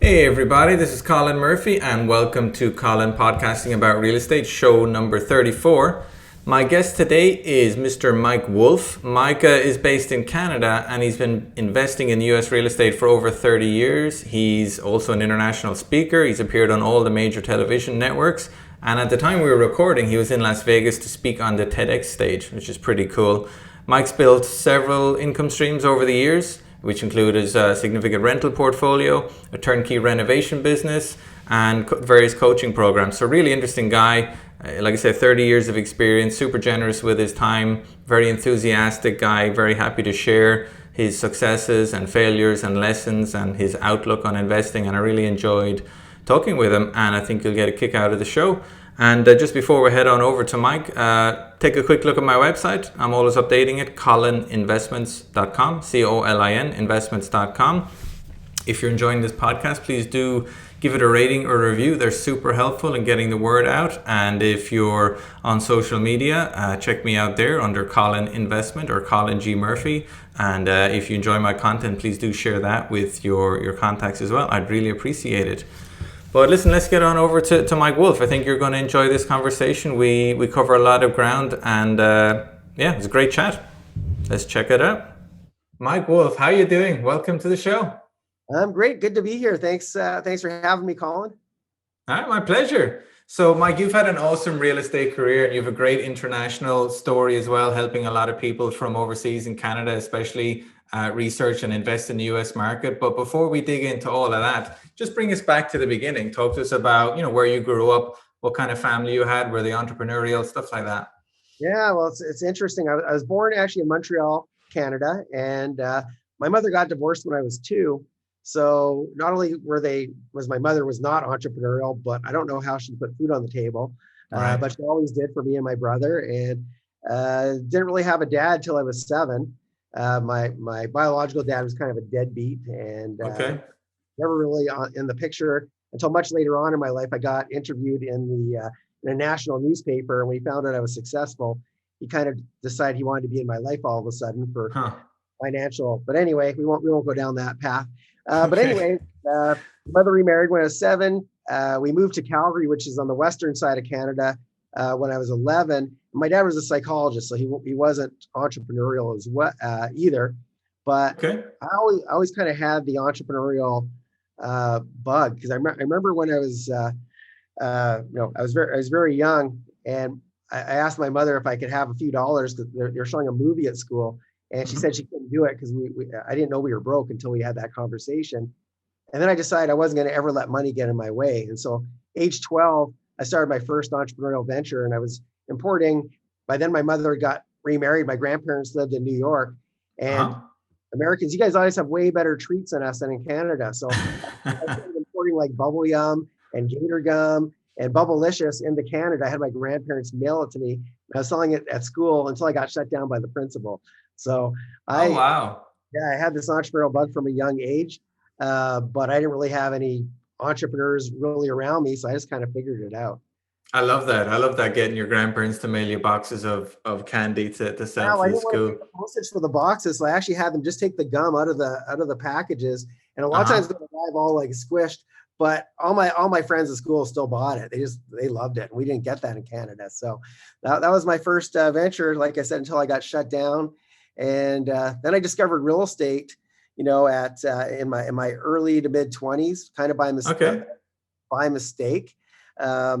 Hey everybody, this is Colin Murphy and welcome to Colin Podcasting About Real Estate, show number 34. My guest today is Mr. Mike Wolf. Mike is based in Canada and he's been investing in US real estate for over 30 years. He's also an international speaker. He's appeared on all the major television networks. And at the time we were recording, he was in Las Vegas to speak on the TEDx stage, which is pretty cool. Mike's built several income streams over the years, which include his significant rental portfolio, a turnkey renovation business, and various coaching programs. So really interesting guy. Like I said, 30 years of experience, super generous with his time, very enthusiastic guy, very happy to share his successes and failures and lessons and his outlook on investing. And I really enjoyed talking with him, and I think you'll get a kick out of the show. And just before we head on over to Mike, take a quick look at my website. I'm always updating it, colininvestments.com, C-O-L-I-N, investments.com. If you're enjoying this podcast, please do give it a rating or a review. They're super helpful in getting the word out. And if you're on social media, check me out there under Colin Investment or Colin G. Murphy. And if you enjoy my content, please do share that with your contacts as well. I'd really appreciate it. But listen, let's get on over to Mike Wolf. I think you're going to enjoy this conversation. We cover a lot of ground and it's a great chat. Let's check it out. Mike Wolf, how are you doing? Welcome to the show. I'm great. Good to be here. Thanks for having me, Colin. All right, my pleasure. So Mike, you've had an awesome real estate career and you have a great international story as well, helping a lot of people from overseas in Canada, especially research and invest in the US market. But before we dig into all of that, just bring us back to the beginning. Talk to us about, where you grew up, what kind of family you had, were they entrepreneurial, stuff like that. Yeah, well, it's interesting. I was born actually in Montreal, Canada, and my mother got divorced when I was 2. So not only was my mother was not entrepreneurial, but I don't know how she put food on the table, Right. but she always did for me and my brother. And didn't really have a dad till I was 7. My biological dad was kind of a deadbeat and Okay. never really in the picture until much later on in my life. I got interviewed in a national newspaper, and when he found out I was successful, he kind of decided he wanted to be in my life all of a sudden for Huh. financial. But anyway, we won't go down that path. But Okay. anyway, mother remarried when I was 7. We moved to Calgary, which is on the western side of Canada, when I was 11. My dad was a psychologist, so he wasn't entrepreneurial as well either. But Okay. I always kind of had the entrepreneurial bug, because I remember when I was I was very young, and I asked my mother if I could have a few dollars because they're showing a movie at school, and she said she couldn't do it because I didn't know we were broke until we had that conversation. And then I decided I wasn't going to ever let money get in my way. And so age 12, I started my first entrepreneurial venture, and I was importing. By then my mother got remarried. My grandparents lived in New York, and Uh-huh. Americans, you guys always have way better treats than us than in Canada. So I started importing like bubble yum and gator gum and bubblicious into Canada. I had my grandparents mail it to me. I was selling it at school until I got shut down by the principal. So Oh, I wow. I had this entrepreneurial bug from a young age, but I didn't really have any entrepreneurs really around me. So I just kind of figured it out. I love that. I love that, getting your grandparents to mail you boxes of candy to sell Now to I the didn't want to pay school. the postage for the boxes, so I actually had them just take the gum out of the packages. And a lot of times Uh-huh. they would arrive all like squished, but all my friends at school still bought it. They loved it. We didn't get that in Canada, so that was my first venture. Like I said, until I got shut down, and then I discovered real estate. At in my early to mid 20s, kind of Okay. by mistake. I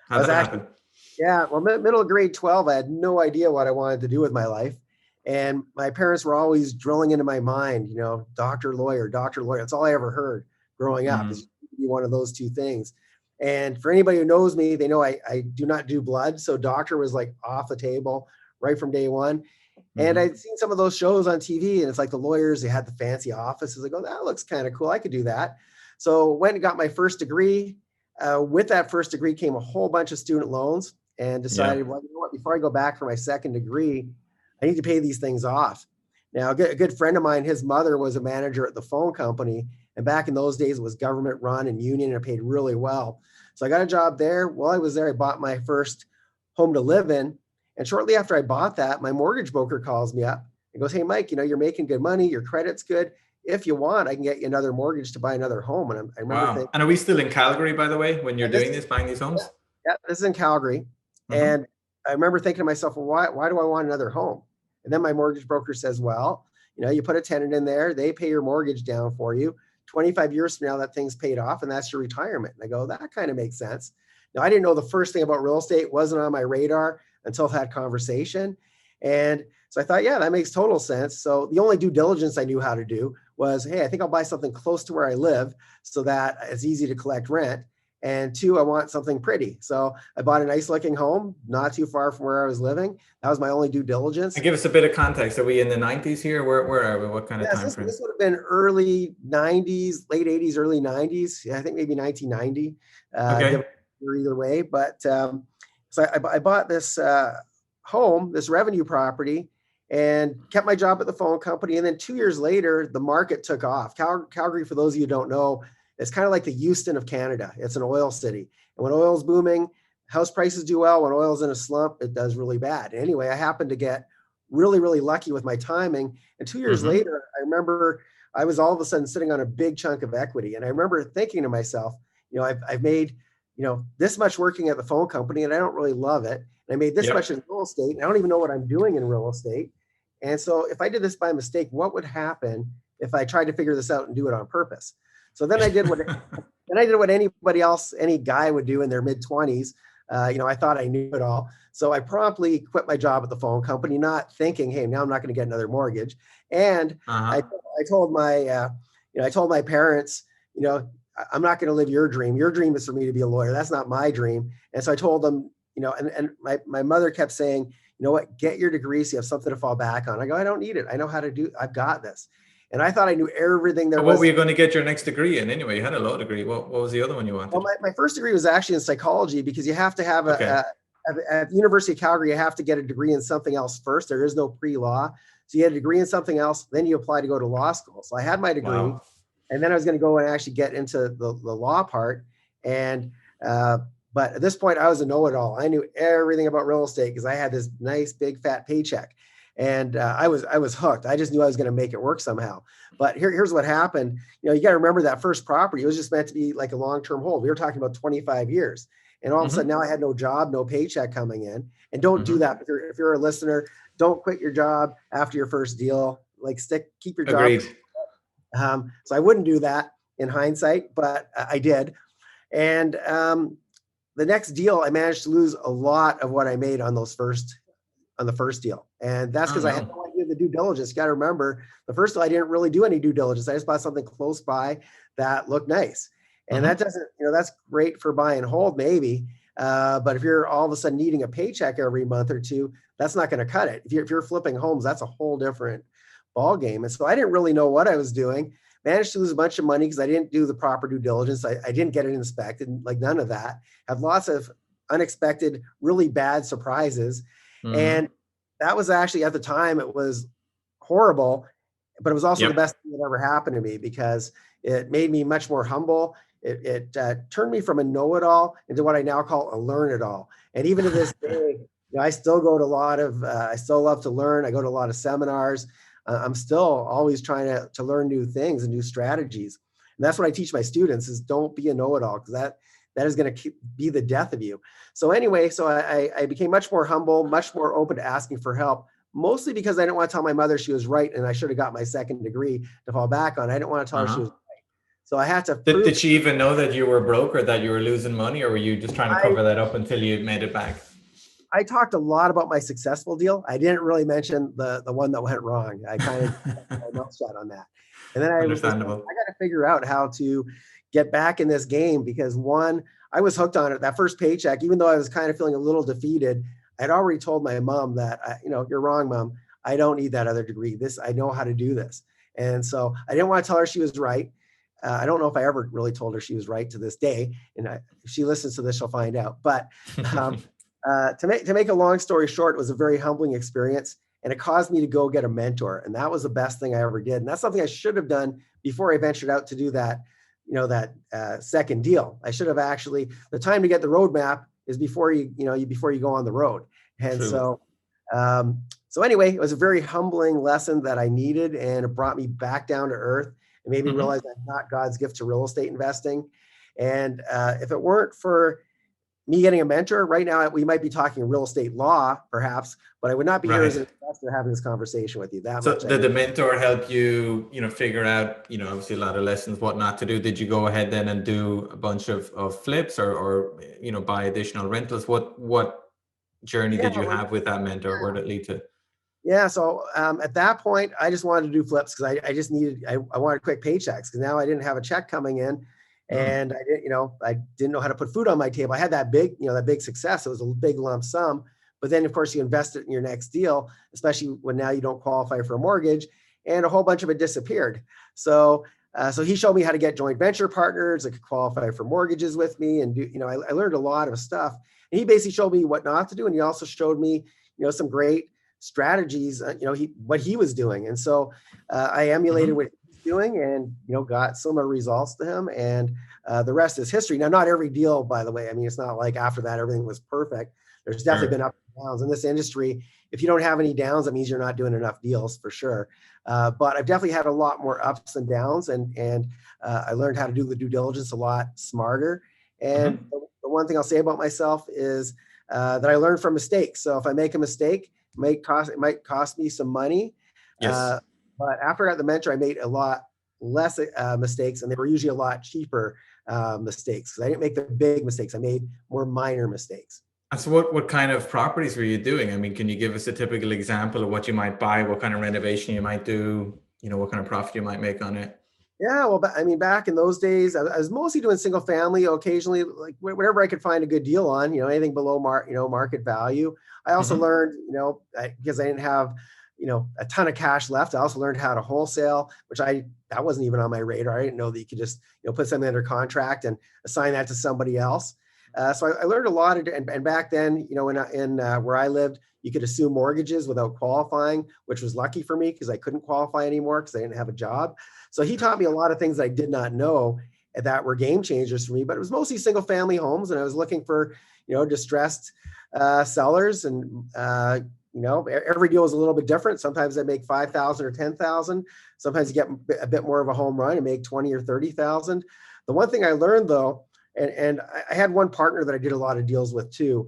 How'd was that actually happen? Yeah, well, middle of grade 12, I had no idea what I wanted to do with my life. And my parents were always drilling into my mind, doctor, lawyer, doctor, lawyer. That's all I ever heard growing up, is Mm-hmm. be one of those two things. And for anybody who knows me, they know I do not do blood. So doctor was like off the table right from day one. And Mm-hmm. I'd seen some of those shows on TV, and it's like the lawyers, they had the fancy offices. I go, that looks kind of cool. I could do that. So went and got my first degree. With that first degree came a whole bunch of student loans, and Yeah. decided, well, you know what, before I go back for my second degree, I need to pay these things off. Now, a good friend of mine, his mother was a manager at the phone company. And back in those days, it was government run and union, and it paid really well. So I got a job there. While I was there, I bought my first home to live in. And shortly after I bought that, my mortgage broker calls me up and goes, "Hey, Mike, you're making good money. Your credit's good. if you want, I can get you another mortgage to buy another home. And I remember Wow. thinking, And are we still in Calgary, by the way, when you're this doing is, this, buying these homes? yeah, this is in Calgary. Mm-hmm. And I remember thinking to myself, well, why do I want another home? And then my mortgage broker says, well, you put a tenant in there, they pay your mortgage down for you. 25 years from now, that thing's paid off and that's your retirement. And I go, that kind of makes sense. Now, I didn't know the first thing about real estate, wasn't on my radar until that conversation. And so I thought, yeah, that makes total sense. So the only due diligence I knew how to do was, hey, I think I'll buy something close to where I live so that it's easy to collect rent. And two, I want something pretty. So I bought a nice looking home, not too far from where I was living. That was my only due diligence. And give us a bit of context. Are we in the 90s here? Where are we? What kind of Yes, time frame? this would have been early 90s, late 80s, early 90s. Yeah, I think maybe 1990. Okay. Either way. But so I bought this home, this revenue property, and kept my job at the phone company. And then 2 years later, the market took off. Calgary, for those of you who don't know, is kind of like the Houston of Canada. It's an oil city. And when oil's booming, house prices do well. When oil's in a slump, it does really bad. Anyway, I happened to get really, really lucky with my timing. And 2 years Mm-hmm. later, I remember I was all of a sudden sitting on a big chunk of equity. And I remember thinking to myself, I've made, this much working at the phone company and I don't really love it. And I made this Yep. much in real estate and I don't even know what I'm doing in real estate. And so if I did this by mistake, what would happen if I tried to figure this out and do it on purpose? So then I did what anybody else, any guy would do in their mid-20s. I thought I knew it all. So I promptly quit my job at the phone company, not thinking, hey, now I'm not going to get another mortgage. And I told my parents, I'm not going to live your dream. Your dream is for me to be a lawyer. That's not my dream. And so I told them, and my mother kept saying, you know what, get your degree so you have something to fall back on. I go, I don't need it. I know how to do, I've got this. And I thought I knew everything there was. What were you going to get your next degree in anyway? You had a law degree. What was the other one you wanted? Well, my first degree was actually in psychology because you have to have at the University of Calgary, you have to get a degree in something else first. There is no pre-law. So you had a degree in something else, then you apply to go to law school. So I had my degree. Wow. And then I was going to go and actually get into the law part. And, but at this point I was a know-it-all. I knew everything about real estate because I had this nice big fat paycheck. And I was hooked. I just knew I was going to make it work somehow. But here's what happened. You got to remember that first property, it was just meant to be like a long-term hold. We were talking about 25 years. And all of a sudden now I had no job, no paycheck coming in. And don't do that. If you're a listener, don't quit your job after your first deal. Like keep your job. Agreed. So I wouldn't do that in hindsight, but I did. And the next deal, I managed to lose a lot of what I made on the first deal. And that's because I had no idea the due diligence. You got to remember, the first deal, I didn't really do any due diligence. I just bought something close by that looked nice. And that doesn't, that's great for buy and hold maybe. But if you're all of a sudden needing a paycheck every month or two, that's not going to cut it. If you're flipping homes, that's a whole different ball game. And so I didn't really know what I was doing. Managed to lose a bunch of money because I didn't do the proper due diligence. I didn't get it inspected, like none of that. Had lots of unexpected, really bad surprises. And that was actually, at the time, it was horrible, but it was also the best thing that ever happened to me because it made me much more humble. It turned me from a know-it-all into what I now call a learn-it-all. And even to this day, I still go to a lot of, I still love to learn. I go to a lot of seminars. I'm still always trying to learn new things and new strategies. And that's what I teach my students is don't be a know-it-all because that is going to be the death of you. So anyway, so I became much more humble, much more open to asking for help, mostly because I didn't want to tell my mother she was right and I should have got my second degree to fall back on. I didn't want to tell her she was right. So I had to prove. Did she even know that you were broke or that you were losing money, or were you just trying to cover that up until you made it back? I talked a lot about my successful deal. I didn't really mention the one that went wrong. I kind of my mouth shut on that. And then I got to figure out how to get back in this game because one, I was hooked on it. That first paycheck, even though I was kind of feeling a little defeated, I'd already told my mom that, you're wrong, Mom. I don't need that other degree. I know how to do this. And so I didn't want to tell her she was right. I don't know if I ever really told her she was right to this day. And if she listens to this, she'll find out. But to make a long story short, it was a very humbling experience. And it caused me to go get a mentor. And that was the best thing I ever did. And that's something I should have done before I ventured out to do that, second deal. I should have actually, the time to get the roadmap is before you go on the road. And so So anyway, it was a very humbling lesson that I needed, and it brought me back down to earth and made me Hmm. realize I'm not God's gift to real estate investing. And if it weren't for me getting a mentor right now, we might be talking real estate law, perhaps, but I would not be here as Right. an investor having this conversation with you. That So much I did know. the mentor help you, figure out, obviously a lot of lessons, what not to do? Did you go ahead then and do a bunch of flips or buy additional rentals? What journey Yeah, did you like, have with that mentor? Where did it lead to? yeah. So at that point, I just wanted to do flips because I just needed, I wanted quick paychecks because now I didn't have a check coming in, Mm, and I didn't know how to put food on my table. I had that big, that big success. It was a big lump sum, but then of course you invest it in your next deal, especially when now you don't qualify for a mortgage, and a whole bunch of it disappeared. So so he showed me how to get joint venture partners that could qualify for mortgages with me, and I learned a lot of stuff. And he basically showed me what not to do, and he also showed me some great strategies, what he was doing. And so I emulated hmm. what he's doing, and got similar results to him. And the rest is history. Now, not every deal, by the way. I mean, it's not like after that everything was perfect. There's definitely been Sure. ups and downs in this industry. If you don't have any downs, that means you're not doing enough deals for sure. But I've definitely had a lot more ups and downs, and I learned how to do the due diligence a lot smarter. And Hmm. the one thing I'll say about myself is that I learned from mistakes. So if I make a mistake, it might cost me some money. Yes. Uh, but after I got the mentor, I made a lot less mistakes, and they were usually a lot cheaper mistakes because I didn't make the big mistakes. I made more minor mistakes. And so what kind of properties were you doing? I mean, can you give us a typical example of what you might buy, what kind of renovation you might do, what kind of profit you might make on it? Yeah, well, I mean, back in those days, I was mostly doing single family. Occasionally, like whatever I could find a good deal on, anything below market value. I also Hmm. learned, because I didn't have, a ton of cash left. I also learned how to wholesale, which that wasn't even on my radar. I didn't know that you could just, put something under contract and assign that to somebody else. So I learned a lot of, and back then, in where I lived, you could assume mortgages without qualifying, which was lucky for me because I couldn't qualify anymore because I didn't have a job. So he taught me a lot of things I did not know that were game changers for me, but it was mostly single family homes. And I was looking for, distressed sellers. And, every deal was a little bit different. Sometimes I make 5,000 or 10,000. Sometimes you get a bit more of a home run and make 20 or 30,000. The one thing I learned though, and I had one partner that I did a lot of deals with too,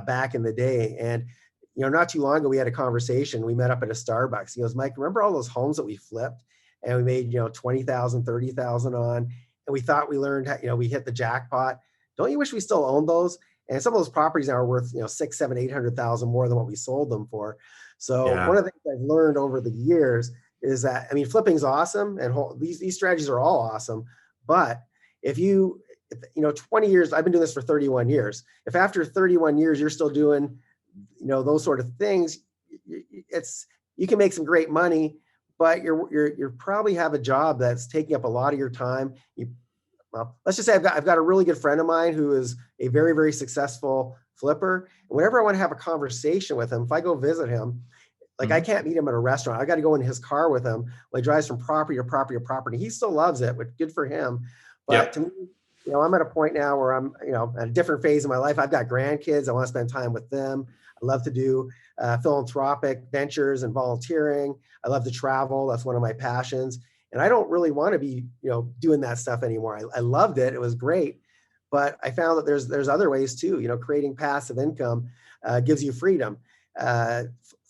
back in the day. And, not too long ago, we had a conversation. We met up at a Starbucks. He goes, Mike, remember all those homes that we flipped? And we made 20,000, 30,000 on, and we thought we learned how, we hit the jackpot. Don't you wish we still owned those? And some of those properties now are worth 6, 7, 800,000 more than what we sold them for. So one Yeah. of the things I've learned over the years is that, I mean, flipping's awesome, and these strategies are all awesome. But if 20 years, I've been doing this for 31 years. If after 31 years you're still doing those sort of things, it's you can make some great money, but you're probably have a job that's taking up a lot of your time. Well, let's just say I've got a really good friend of mine who is a very, very successful flipper. And whenever I want to have a conversation with him, if I go visit him, like I Hmm. can't meet him at a restaurant. I got to go in his car with him when he drives from property to property to property. He still loves it, but good for him. But to Yep. me, I'm at a point now where I'm, at a different phase of my life. I've got grandkids. I want to spend time with them. I love to do philanthropic ventures and volunteering. I love to travel. That's one of my passions. And I don't really want to be, doing that stuff anymore. I loved it. It was great. But I found that there's other ways too. Creating passive income gives you freedom.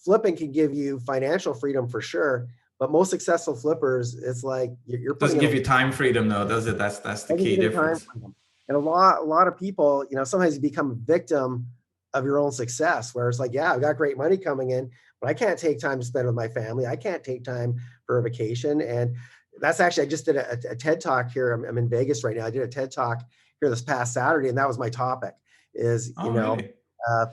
Flipping can give you financial freedom for sure, but most successful flippers, it's like you're putting Doesn't in a give you time freedom though, does it? That's the doesn't key give you time difference. freedom. And a lot of people, sometimes you become a victim of your own success, where it's like, yeah, I've got great money coming in, but I can't take time to spend with my family. I can't take time for a vacation. And that's actually, I just did a TED talk here. I'm in Vegas right now. I did a TED talk here this past Saturday, and that was my topic is, Oh, really? uh,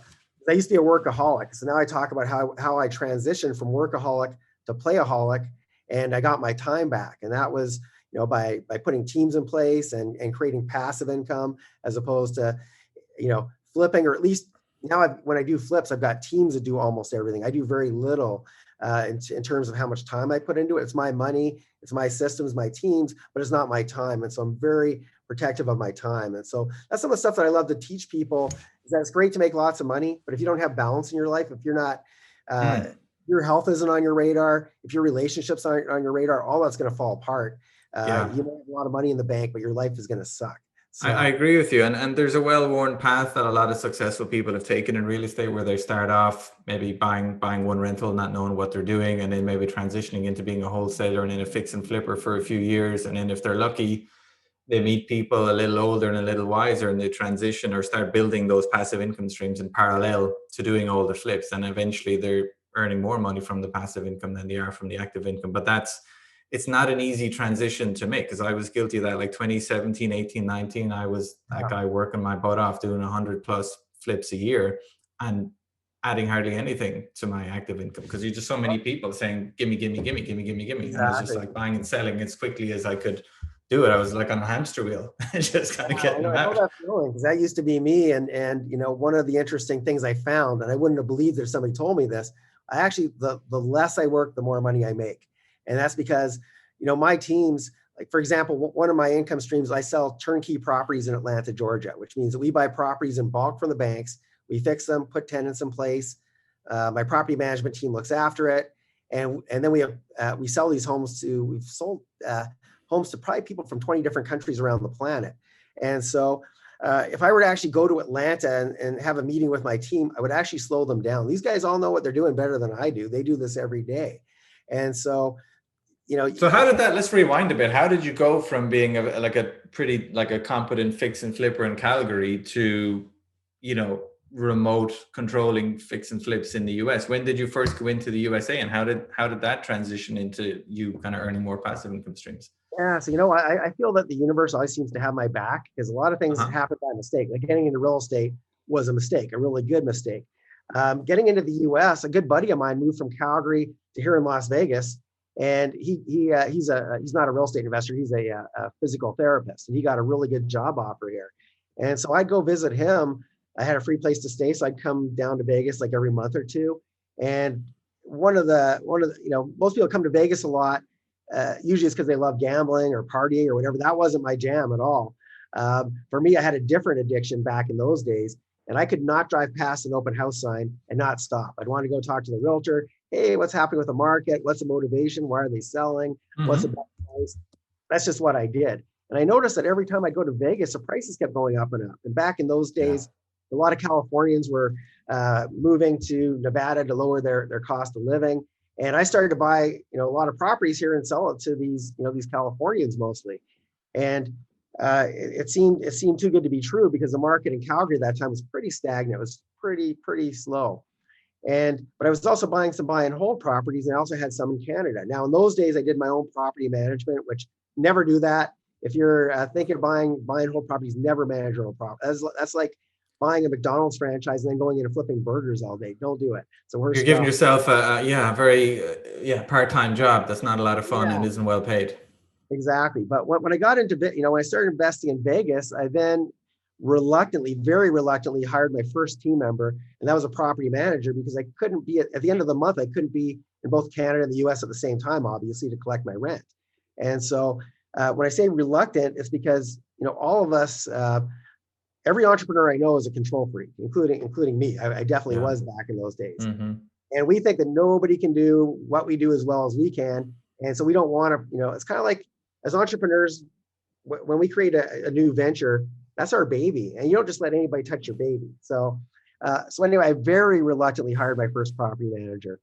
I used to be a workaholic. So now I talk about how I transitioned from workaholic to playaholic, and I got my time back. And that was, by putting teams in place and creating passive income as opposed to, flipping, or at least now when I do flips, I've got teams that do almost everything. I do very little in terms of how much time I put into it. It's my money, it's my systems, my teams, but it's not my time. And so I'm very protective of my time. And so that's some of the stuff that I love to teach people is that it's great to make lots of money, but if you don't have balance in your life, if you're not uh, Mm. your health isn't on your radar, if your relationships aren't on your radar, all that's going to fall apart. Yeah. You might have a lot of money in the bank, but your life is going to suck. I So agree with you. And there's a well-worn path that a lot of successful people have taken in real estate where they start off maybe buying one rental, not knowing what they're doing, and then maybe transitioning into being a wholesaler and then a fix and flipper for a few years. And then if they're lucky, they meet people a little older and a little wiser and they transition or start building those passive income streams in parallel to doing all the flips. And eventually they're earning more money from the passive income than they are from the active income. But it's not an easy transition to make, because I was guilty of that. Like 2017, 18, 19, I was that guy working my butt off doing 100 plus flips a year and adding hardly anything to my active income, because you just so many people saying, gimme, gimme, gimme, gimme, gimme, gimme. And I was just exactly. like buying and selling as quickly as I could do it. I was like on a hamster wheel, just kind of Yeah, getting them I know out. that feeling because that used to be me. And one of the interesting things I found, and I wouldn't have believed if somebody told me this, I actually the less I work, the more money I make. And that's because, my teams, like for example, one of my income streams, I sell turnkey properties in Atlanta, Georgia, which means that we buy properties in bulk from the banks, we fix them, put tenants in place. My property management team looks after it. And then we sell these homes we've sold homes to probably people from 20 different countries around the planet. And so if I were to actually go to Atlanta and have a meeting with my team, I would actually slow them down. These guys all know what they're doing better than I do. They do this every day. And so, So how did that, let's rewind a bit. How did you go from being a competent fix and flipper in Calgary to, remote controlling fix and flips in the US? When did you first go into the USA, and how did that transition into you kind of earning more passive income streams? yeah, so I feel that the universe always seems to have my back because a lot of things Uh-huh. happen by mistake. Like getting into real estate was a mistake, a really good mistake. Getting into the U.S., a good buddy of mine moved from Calgary to here in Las Vegas, and he's not a real estate investor. He's a physical therapist, and he got a really good job offer here. And so I'd go visit him. I had a free place to stay, so I'd come down to Vegas like every month or two. And most people come to Vegas a lot. Usually it's because they love gambling or partying or whatever. That wasn't my jam at all. For me, I had a different addiction back in those days, and I could not drive past an open house sign and not stop. I'd want to go talk to the realtor. Hey, what's happening with the market? What's the motivation? Why are they selling? What's the Mm-hmm. best price? That's just what I did. And I noticed that every time I go to Vegas, the prices kept going up and up. And back in those Yeah. days, a lot of Californians were moving to Nevada to lower their cost of living. And I started to buy, a lot of properties here and sell it to these Californians mostly. And it seemed too good to be true because the market in Calgary at that time was pretty stagnant. It was pretty slow. But I was also buying some buy and hold properties, and I also had some in Canada. Now, in those days, I did my own property management, which never do that. If you're thinking of buying buy and hold properties, never manage your own property. That's like buying a McDonald's franchise and then going in and flipping burgers all day. Don't do it. It's the You're worst giving job. yourself a very part-time job that's not a lot of fun and Yeah, isn't well paid. exactly. But when I got into, when I started investing in Vegas, I then very reluctantly hired my first team member, and that was a property manager because I couldn't be at the end of the month. I couldn't be in both Canada and the U.S. at the same time, obviously, to collect my rent. And so when I say reluctant, it's because all of us, every entrepreneur I know is a control freak, including me. I definitely Yeah. was back in those days. Mm-hmm. And we think that nobody can do what we do as well as we can. And so we don't want to, it's kind of like as entrepreneurs, when we create a new venture, that's our baby. And you don't just let anybody touch your baby. So anyway, I very reluctantly hired my first property manager.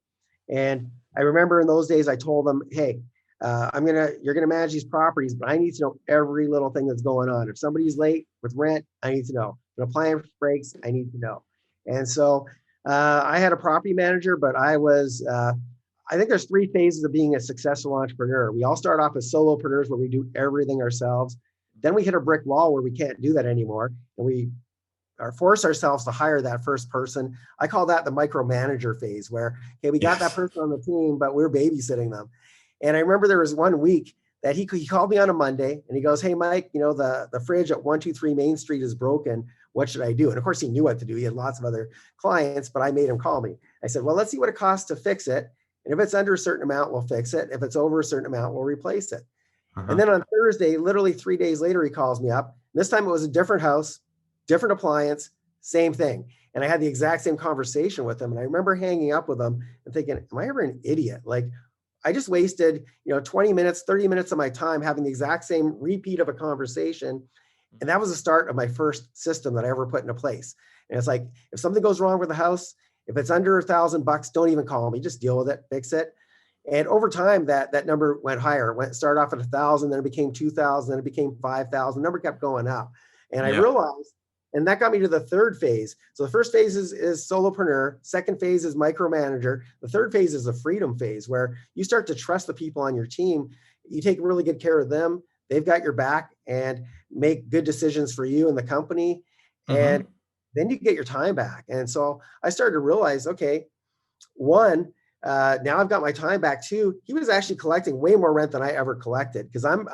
And I remember in those days, I told them, hey, you're going to manage these properties, but I need to know every little thing that's going on. If somebody's late with rent, I need to know. If an appliance breaks, I need to know. And so I had a property manager, but I think there's three phases of being a successful entrepreneur. We all start off as solopreneurs where we do everything ourselves. Then we hit a brick wall where we can't do that anymore. And we force ourselves to hire that first person. I call that the micromanager phase where, okay, we got that Yes. person on the team, but we're babysitting them. And I remember there was one week that he called me on a Monday and he goes, hey, Mike, the fridge at 123 Main Street is broken. What should I do? And of course he knew what to do. He had lots of other clients, but I made him call me. I said, well, let's see what it costs to fix it. And if it's under a certain amount, we'll fix it. If it's over a certain amount, we'll replace it. And Uh-huh. then on Thursday, literally 3 days later, he calls me up. This time it was a different house, different appliance, same thing. And I had the exact same conversation with him. And I remember hanging up with him and thinking, am I ever an idiot? Like, I just wasted, 20 minutes, 30 minutes of my time having the exact same repeat of a conversation. And that was the start of my first system that I ever put into place. And it's like, if something goes wrong with the house, if it's under $1,000, don't even call me, just deal with it, fix it. And over time, that number went higher. Started off at 1,000, then it became 2,000, then it became 5,000. Number kept going up, and I realized, and that got me to the third phase. So the first phase is solopreneur. Second phase is micromanager. The third phase is the freedom phase, where you start to trust the people on your team. You take really good care of them. They've got your back and make good decisions for you and the company. And then you get your time back. And so I started to realize, okay, one, now I've got my time back. Two, he was actually collecting way more rent than I ever collected, because I'm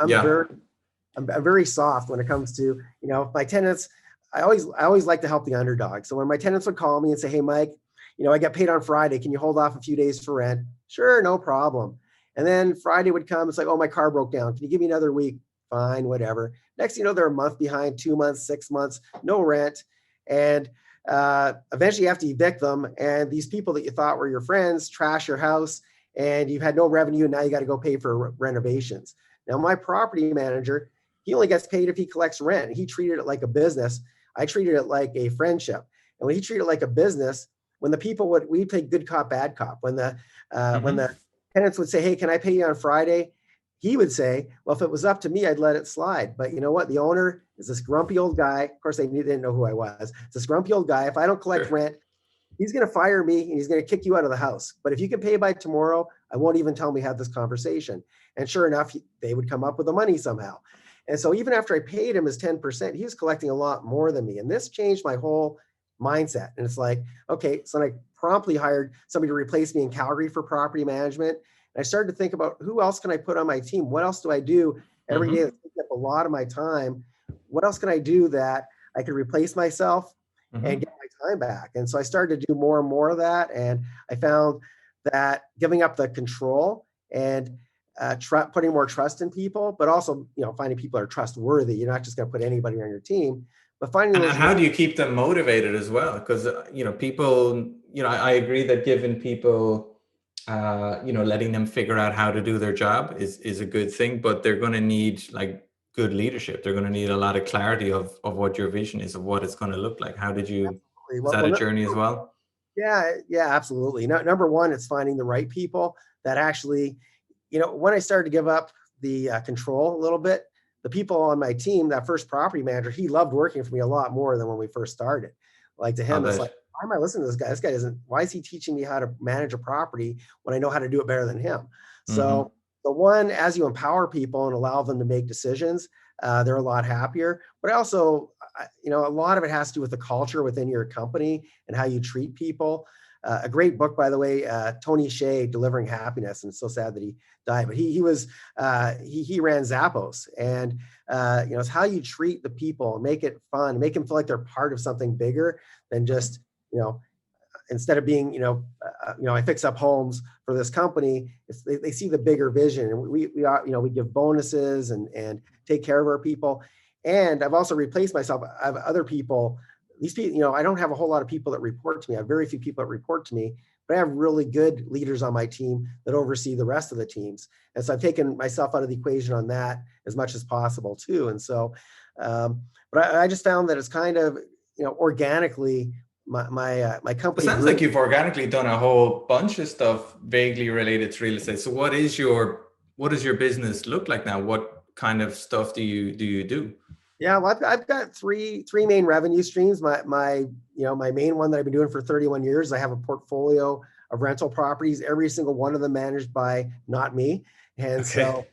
very soft when it comes to, my tenants. I always like to help the underdog. So when my tenants would call me and say, hey, Mike, I got paid on Friday. Can you hold off a few days for rent? Sure, no problem. And then Friday would come. It's like, oh, my car broke down. Can you give me another week? Fine, whatever. Next, they're a month behind, 2 months, 6 months, no rent. And eventually you have to evict them. And these people that you thought were your friends trash your house, and you've had no revenue. And now you got to go pay for renovations. Now, my property manager, he only gets paid if he collects rent. He treated it like a business. I treated it like a friendship. And when he treated it like a business, when the people we played good cop, bad cop. When the tenants would say, hey, can I pay you on Friday? He would say, well, if it was up to me, I'd let it slide. But you know what? The owner is this grumpy old guy. Of course, they didn't know who I was. It's this grumpy old guy. If I don't collect rent, he's going to fire me and he's going to kick you out of the house. But if you can pay by tomorrow, I won't even tell him we had this conversation. And sure enough, they would come up with the money somehow. And so even after I paid him his 10%, he was collecting a lot more than me. And this changed my whole mindset. And it's like, okay, so I promptly hired somebody to replace me in Calgary for property management. And I started to think about, who else can I put on my team? What else do I do every day that takes up a lot of my time? What else can I do that I could replace myself and get my time back? And so I started to do more and more of that. And I found that giving up the control and putting more trust in people, but also, finding people that are trustworthy. You're not just going to put anybody on your team, but finding and how do you keep them motivated as well? Because, people, I agree that giving people, letting them figure out how to do their job is a good thing, but they're going to need like good leadership. They're going to need a lot of clarity of what your vision is, of what it's going to look like. How did you, was that a journey as well? Yeah, absolutely. Number one, it's finding the right people that actually, when I started to give up the control a little bit, the people on my team, that first property manager, he loved working for me a lot more than when we first started. Like, to him, it's like, why am I listening to this guy? This guy why is he teaching me how to manage a property when I know how to do it better than him? So the one, as you empower people and allow them to make decisions, they're a lot happier. But also, a lot of it has to do with the culture within your company and how you treat people. A great book, by the way, Tony Hsieh, Delivering Happiness. And it's so sad that he died, but he ran Zappos, and it's how you treat the people, make it fun, make them feel like they're part of something bigger than just, instead of being, I fix up homes for this company. They see the bigger vision, and we give bonuses and take care of our people. And I've also replaced myself. I have other people. These people, I don't have a whole lot of people that report to me. I have very few people that report to me, but I have really good leaders on my team that oversee the rest of the teams. And so I've taken myself out of the equation on that as much as possible too. And so, but I just found that it's kind of, organically, my company. It sounds like you've organically done a whole bunch of stuff vaguely related to real estate. So what does your business look like now? What kind of stuff do you do? Yeah, well, I've got three main revenue streams. My main one that I've been doing for 31 years, I have a portfolio of rental properties, every single one of them managed by not me. And so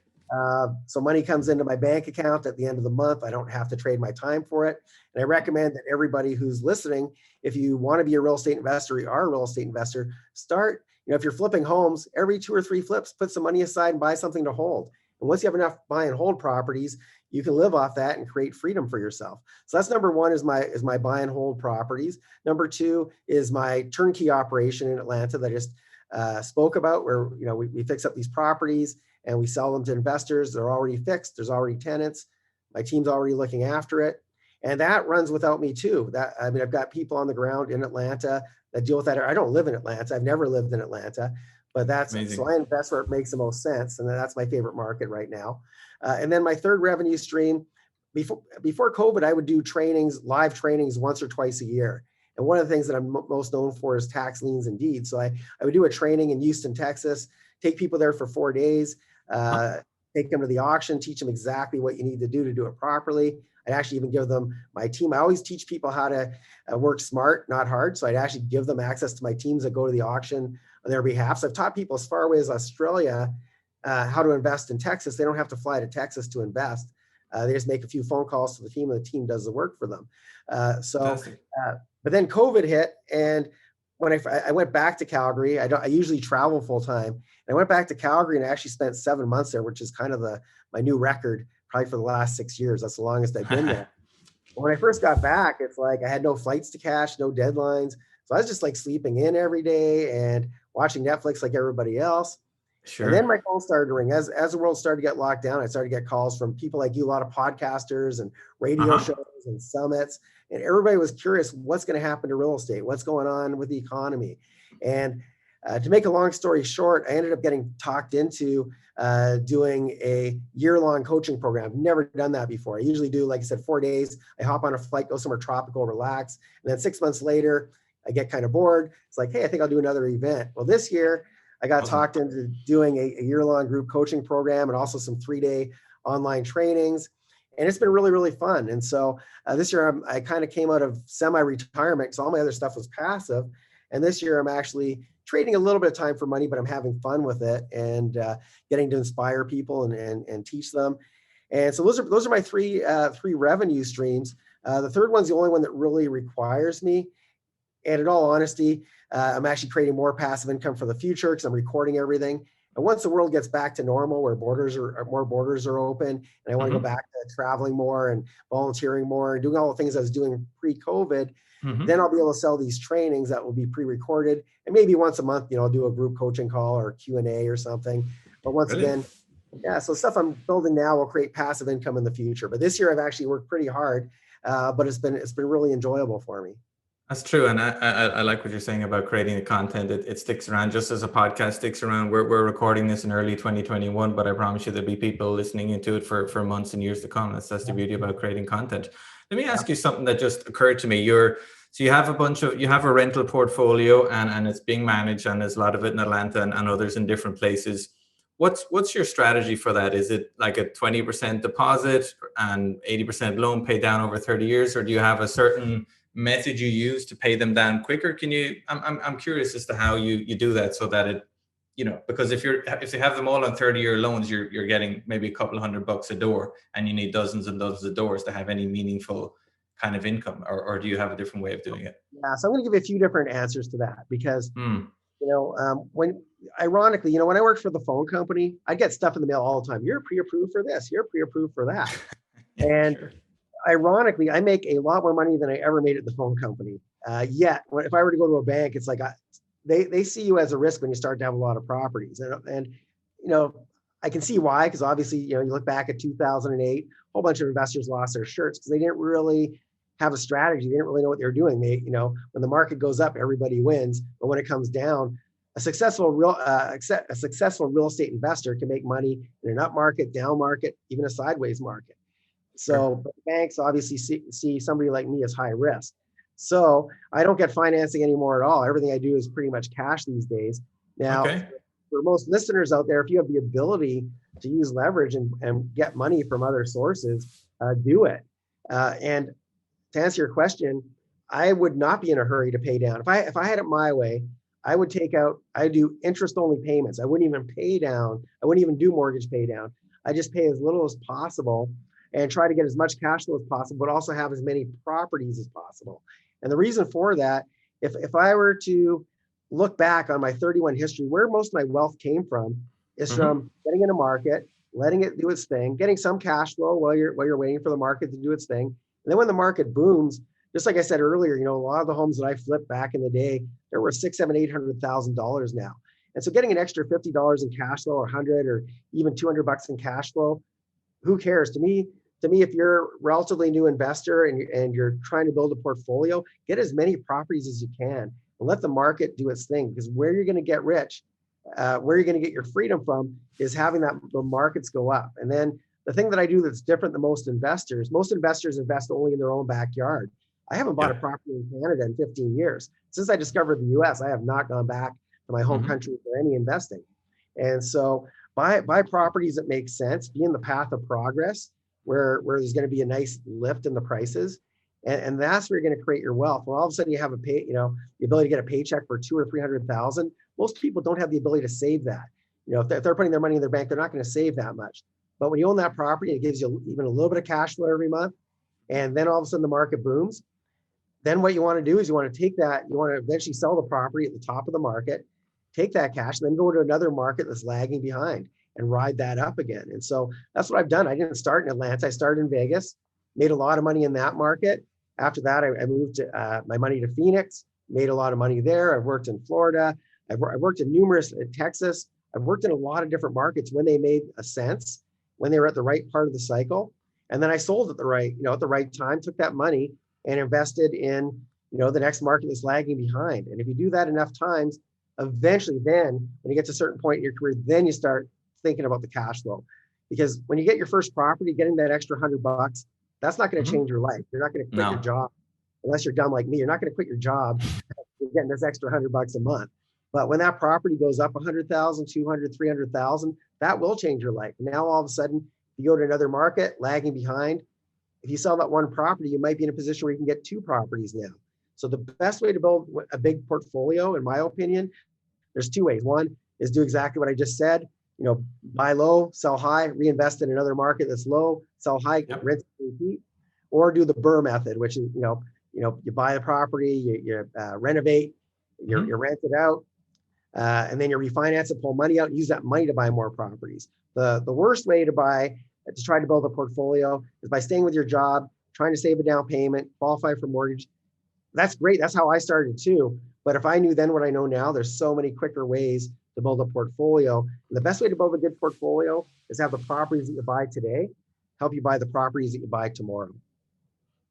money comes into my bank account at the end of the month. I don't have to trade my time for it. And I recommend that everybody who's listening, if you want to be a real estate investor, or you are a real estate investor, start, if you're flipping homes, every 2 or 3 flips, put some money aside and buy something to hold. And once you have enough buy and hold properties, you can live off that and create freedom for yourself. So that's number one, is my buy and hold properties. Number two is my turnkey operation in Atlanta that I just spoke about, where we fix up these properties and we sell them to investors. They're already fixed. There's already tenants. My team's already looking after it. And that runs without me too. I mean, I've got people on the ground in Atlanta that deal with that. I don't live in Atlanta. I've never lived in Atlanta, but so Amazing. I invest where it makes the most sense. And that's my favorite market right now. And then my third revenue stream, before COVID, I would do live trainings once or twice a year. And one of the things that I'm most known for is tax liens and deeds. So I would do a training in Houston, Texas, take people there for 4 days, take them to the auction, teach them exactly what you need to do it properly. I'd actually even give them my team. I always teach people how to work smart, not hard. So I'd actually give them access to my teams that go to the auction on their behalf. So I've taught people as far away as Australia how to invest in Texas. They don't have to fly to Texas to invest. They just make a few phone calls to the team, and the team does the work for them. Fantastic. But then COVID hit, and when I went back to Calgary, I usually travel full time. And I went back to Calgary and I actually spent 7 months there, which is kind of my new record, probably for the last 6 years. That's the longest I've been there. When I first got back, it's like I had no flights to catch, no deadlines. So I was just like sleeping in every day and watching Netflix like everybody else. And then Sure. my phone started to ring. As the world started to get locked down, I started to get calls from people like you, a lot of podcasters and radio Uh-huh. shows and summits. And everybody was curious, what's going to happen to real estate? What's going on with the economy? And to make a long story short, I ended up getting talked into doing a year-long coaching program. I've never done that before. I usually do, like I said, 4 days. I hop on a flight, go somewhere tropical, relax. And then 6 months later, I get kind of bored. It's like, hey, I think I'll do another event. Well, this year, I got Awesome. talked into doing a year-long group coaching program and also some 3-day online trainings. And it's been really, really fun. And so this year, I kind of came out of semi-retirement because all my other stuff was passive. And this year, I'm actually trading a little bit of time for money, but I'm having fun with it and getting to inspire people and teach them. And so those are my three revenue streams. The third one's the only one that really requires me. And in all honesty, I'm actually creating more passive income for the future because I'm recording everything. And once the world gets back to normal, where more borders are open, and I want to go back to traveling more and volunteering more and doing all the things I was doing pre-COVID, then I'll be able to sell these trainings that will be pre-recorded. And maybe once a month, I'll do a group coaching call or Q&A or something. But once Brilliant. again, yeah, so stuff I'm building now will create passive income in the future. But this year I've actually worked pretty hard, but it's been really enjoyable for me. That's true, and I like what you're saying about creating the content. It sticks around just as a podcast sticks around. We're recording this in early 2021, but I promise you there'll be people listening into it for months and years to come. That's the beauty about creating content. Let me ask you something that just occurred to me. So you have you have a rental portfolio and it's being managed, and there's a lot of it in Atlanta and others in different places. What's your strategy for that? Is it like a 20% deposit and 80% loan paid down over 30 years, or do you have a certain method you use to pay them down quicker? I'm curious as to how you do that so that it, because if you have them all on 30-year loans, you're getting maybe a couple $100 a door, and you need dozens and dozens of doors to have any meaningful kind of income, or do you have a different way of doing it? Yeah, so I'm going to give you a few different answers to that because Mm. when ironically, when I worked for the phone company, I'd get stuff in the mail all the time. You're pre-approved for this. You're pre-approved for that. Yeah, And sure. ironically, I make a lot more money than I ever made at the phone company. Yet, if I were to go to a bank, it's like they see you as a risk when you start to have a lot of properties. And I can see why, because obviously, you look back at 2008, a whole bunch of investors lost their shirts because they didn't really have a strategy. They didn't really know what they were doing. When the market goes up, everybody wins. But when it comes down, a successful real estate investor can make money in an up market, down market, even a sideways market. Sure. So banks obviously see somebody like me as high risk. So I don't get financing anymore at all. Everything I do is pretty much cash these days. Now, Okay. for most listeners out there, if you have the ability to use leverage and get money from other sources, do it. And to answer your question, I would not be in a hurry to pay down. If I had it my way, I do interest only payments. I wouldn't even pay down. I wouldn't even do mortgage pay down. I just pay as little as possible and try to get as much cash flow as possible, but also have as many properties as possible. And the reason for that, if I were to look back on my 31 history, where most of my wealth came from is from getting in a market, letting it do its thing, getting some cash flow while you're waiting for the market to do its thing. And then when the market booms, just like I said earlier, a lot of the homes that I flipped back in the day, there were $600,000, $700,000, $800,000 now. And so getting an extra $50 in cash flow, or 100, or even $200 in cash flow, who cares? To me, to me, if you're a relatively new investor and you're trying to build a portfolio, get as many properties as you can and let the market do its thing. Because where you're going to get rich, where you're going to get your freedom from is having that the markets go up. And then the thing that I do that's different than most investors invest only in their own backyard. I haven't bought a Yeah. property in Canada in 15 years. Since I discovered the US, I have not gone back to my home country for any investing. And so buy properties that make sense, be in the path of progress where there's going to be a nice lift in the prices. And that's where you're going to create your wealth. When all of a sudden you have the ability to get a paycheck for 200,000 or 300,000, most people don't have the ability to save that. If they're putting their money in their bank, they're not going to save that much. But when you own that property, it gives you even a little bit of cash flow every month. And then all of a sudden the market booms. Then what you want to do is you want to take that, you want to eventually sell the property at the top of the market, take that cash, and then go to another market that's lagging behind and ride that up again. And so that's what I've done. I didn't start in Atlanta. I started in Vegas, made a lot of money in that market. After that, I moved my money to Phoenix, made a lot of money there. I've worked in Florida. I've worked in Texas. I've worked in a lot of different markets when they made a sense, when they were at the right part of the cycle. And then I sold at the right time, took that money and invested in, the next market that's lagging behind. And if you do that enough times, eventually then when you get to a certain point in your career, then you start thinking about the cash flow. Because when you get your first property, getting that extra $100, that's not going to change your life. You're not going to quit your job unless you're dumb like me. You're not going to quit your job. You're getting this extra $100 a month. But when that property goes up 100,000, 200, 300,000, that will change your life. Now all of a sudden, you go to another market, lagging behind. If you sell that one property, you might be in a position where you can get two properties now. So the best way to build a big portfolio, in my opinion, there's two ways. One is do exactly what I just said. Buy low, sell high, reinvest in another market that's low, sell high, rent, repeat, or do the BRRRR method, which is you buy the property, you renovate, you rent it out, and then you refinance it, pull money out, and use that money to buy more properties. The worst way to try to build a portfolio is by staying with your job, trying to save a down payment, qualify for mortgage. That's great. That's how I started too. But if I knew then what I know now, there's so many quicker ways to build a portfolio. And the best way to build a good portfolio is have the properties that you buy today help you buy the properties that you buy tomorrow.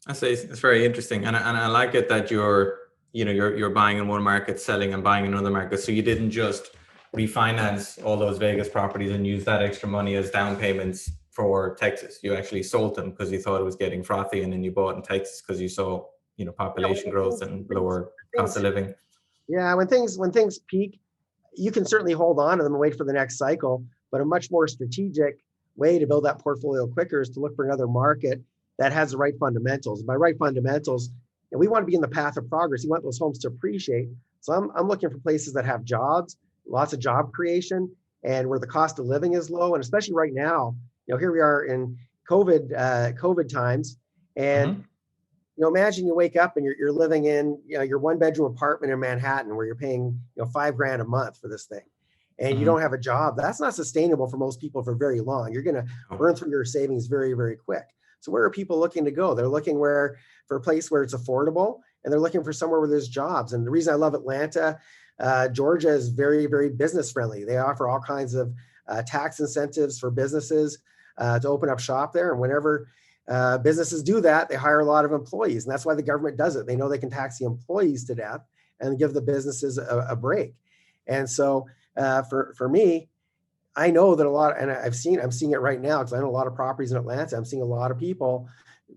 I say it's very interesting, and I like it that you're buying in one market, selling and buying in another market. So you didn't just refinance all those Vegas properties and use that extra money as down payments for Texas. You actually sold them because you thought it was getting frothy, and then you bought in Texas because you saw population growth and lower cost of living. Yeah, when things peak, you can certainly hold on to them and wait for the next cycle. But a much more strategic way to build that portfolio quicker is to look for another market that has the right fundamentals. By right fundamentals, we want to be in the path of progress. You want those homes to appreciate. So I'm looking for places that have jobs, lots of job creation, and where the cost of living is low. And especially right now, here we are in COVID times, and imagine you wake up and you're living in your one bedroom apartment in Manhattan where you're paying $5,000 a month for this thing, and you don't have a job. That's not sustainable for most people for very long. You're going to burn through your savings very, very quick. So where are people looking to go? They're looking for a place where it's affordable, and they're looking for somewhere where there's jobs. And the reason I love Atlanta, Georgia is very, very business friendly. They offer all kinds of tax incentives for businesses to open up shop there. And whenever businesses do that, they hire a lot of employees. And that's why the government does it. They know they can tax the employees to death and give the businesses a break. And so for me, I know that and I'm seeing it right now because I know a lot of properties in Atlanta. I'm seeing a lot of people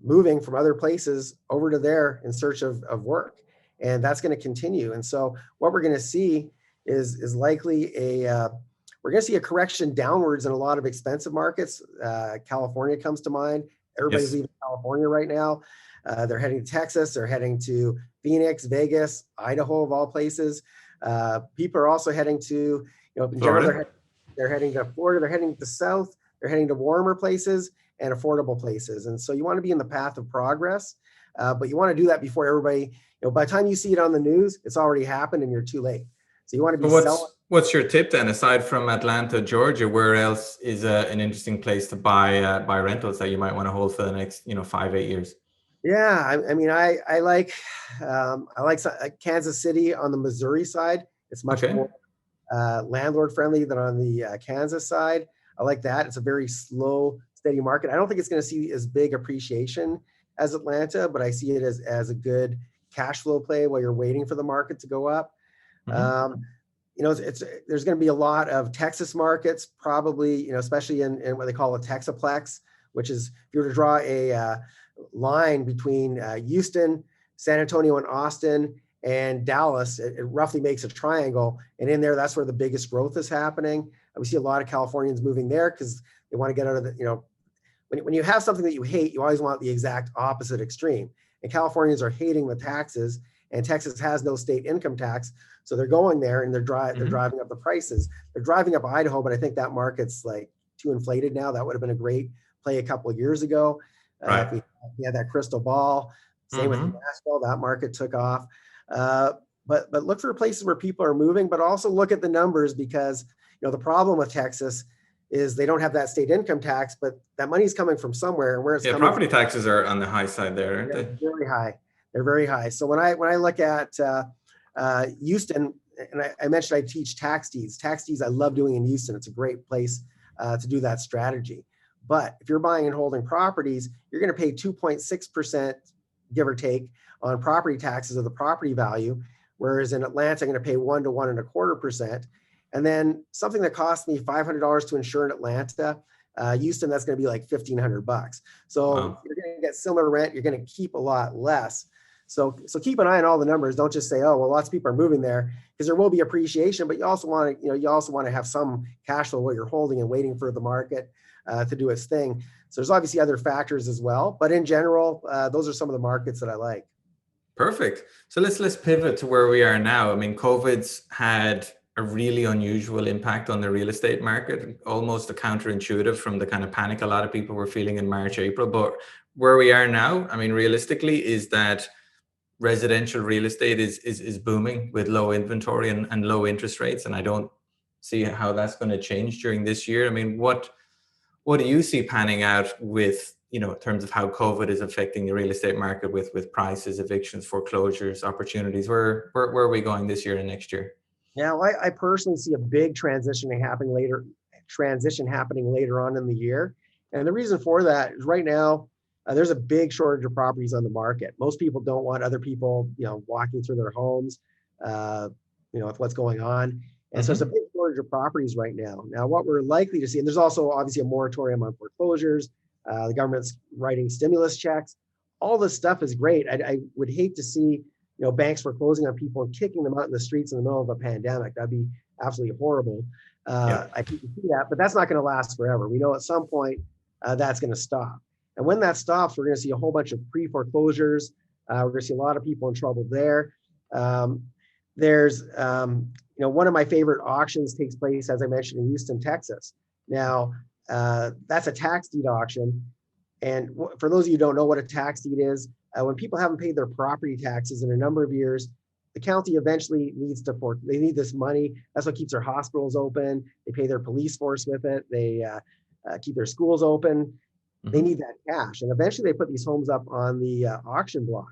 moving from other places over to there in search of work. And that's going to continue. And so what we're going to see is likely we're going to see a correction downwards in a lot of expensive markets. California comes to mind. Everybody's leaving California right now. They're heading to Texas. They're heading to Phoenix, Vegas, Idaho, of all places. People are also heading to, in general, they're heading to Florida. They're heading to the south. They're heading to warmer places and affordable places. And so you want to be in the path of progress, but you want to do that before everybody, by the time you see it on the news, it's already happened and you're too late. So you want to be selling. What's your tip then, aside from Atlanta, Georgia? Where else is an interesting place to buy rentals that you might want to hold for the next 5-8 years? Yeah, I like Kansas City on the Missouri side. It's much more landlord friendly than on the Kansas side. I like that. It's a very slow, steady market. I don't think it's going to see as big appreciation as Atlanta, but I see it as a good cash flow play while you're waiting for the market to go up. Mm-hmm. There's going to be a lot of Texas markets, probably, especially in what they call a Texaplex, which is if you were to draw a line between Houston, San Antonio, and Austin, and Dallas, it roughly makes a triangle. And in there, that's where the biggest growth is happening. We see a lot of Californians moving there because they want to get out of when you have something that you hate, you always want the exact opposite extreme. And Californians are hating the taxes, and Texas has no state income tax. So they're going there and they're driving up the prices. They're driving up Idaho, but I think that market's like too inflated now. That would have been a great play a couple of years ago. Right. If we had that crystal ball. Same with Nashville, that market took off. But look for places where people are moving, but also look at the numbers, because the problem with Texas is they don't have that state income tax, but that money's coming from somewhere, and where it's coming property taxes are on the high side there, aren't they? Very high. They're very high. So when I look at Houston, and I mentioned I teach tax deeds. Tax deeds I love doing in Houston. It's a great place to do that strategy. But if you're buying and holding properties, you're going to pay 2.6%, give or take, on property taxes of the property value, whereas in Atlanta, I'm going to pay 1 to 1.25%. And then something that cost me $500 to insure in Atlanta, Houston, that's going to be like $1,500. So You're going to get similar rent. You're going to keep a lot less. So keep an eye on all the numbers. Don't just say, oh, well, lots of people are moving there, because there will be appreciation, but you also want to have some cash flow while you're holding and waiting for the market to do its thing. So there's obviously other factors as well, but in general, those are some of the markets that I like. Perfect. So let's pivot to where we are now. I mean, COVID's had a really unusual impact on the real estate market, almost a counterintuitive from the kind of panic a lot of people were feeling in March, April. But where we are now, I mean, realistically, is that residential real estate is booming with low inventory and low interest rates. And I don't see how that's going to change during this year. I mean, what do you see panning out with, in terms of how COVID is affecting the real estate market with prices, evictions, foreclosures, opportunities? Where are we going this year and next year? Yeah, well, I personally see a big transition happening later on in the year. And the reason for that is right now, there's a big shortage of properties on the market. Most people don't want other people, walking through their homes, with what's going on. And so there's a big shortage of properties right now. Now, what we're likely to see, and there's also obviously a moratorium on foreclosures, the government's writing stimulus checks. All this stuff is great. I would hate to see, banks foreclosing on people and kicking them out in the streets in the middle of a pandemic. That'd be absolutely horrible. I hate to see that, but that's not going to last forever. We know at some point that's going to stop. And when that stops, we're going to see a whole bunch of pre-foreclosures. We're going to see a lot of people in trouble there. There's, one of my favorite auctions takes place, as I mentioned, in Houston, Texas. Now, that's a tax deed auction. And for those of you who don't know what a tax deed is, when people haven't paid their property taxes in a number of years, the county eventually they need this money. That's what keeps their hospitals open. They pay their police force with it. They keep their schools open. They need that cash. And eventually they put these homes up on the auction block.